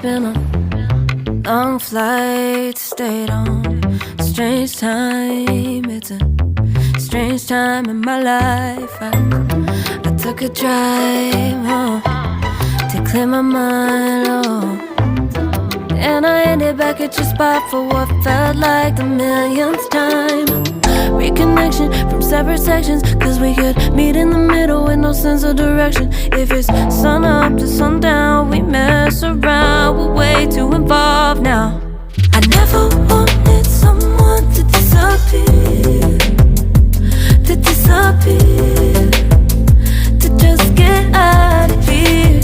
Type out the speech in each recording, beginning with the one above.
been a long flight, stayed on a strange time. It's a strange time in my life. I took a drive home to clear my mind, and I ended back at your spot for what felt like the millionth time. Reconnection from separate sections, cause we could meet in the middle with no sense of direction. If it's sun up to sundown, we mess around, we're way too involved now. I never wanted someone to disappear, to disappear, to just get out of here.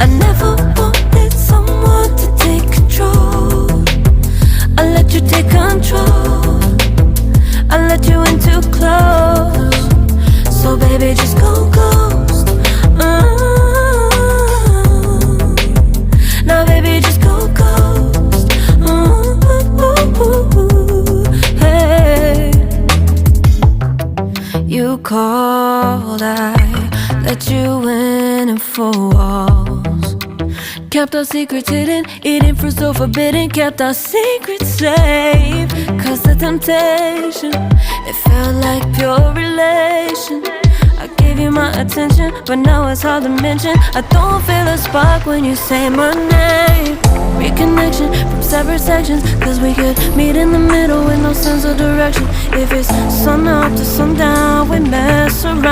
I never wanted someone to take control. I let you take control, I let you in too close. So baby, just go ghost. Now baby, just go ghost. Hey, you called, I let you in and 4 walls. Kept our secrets hidden, eating fruit so forbidden. Kept our secrets safe, cause the temptation, it felt like pure relation. I gave you my attention, but now it's hard to mention. I don't feel a spark when you say my name. Reconnection from separate sections, cause we could meet in the middle with no sense of direction. If it's sun up to sundown, we mess around,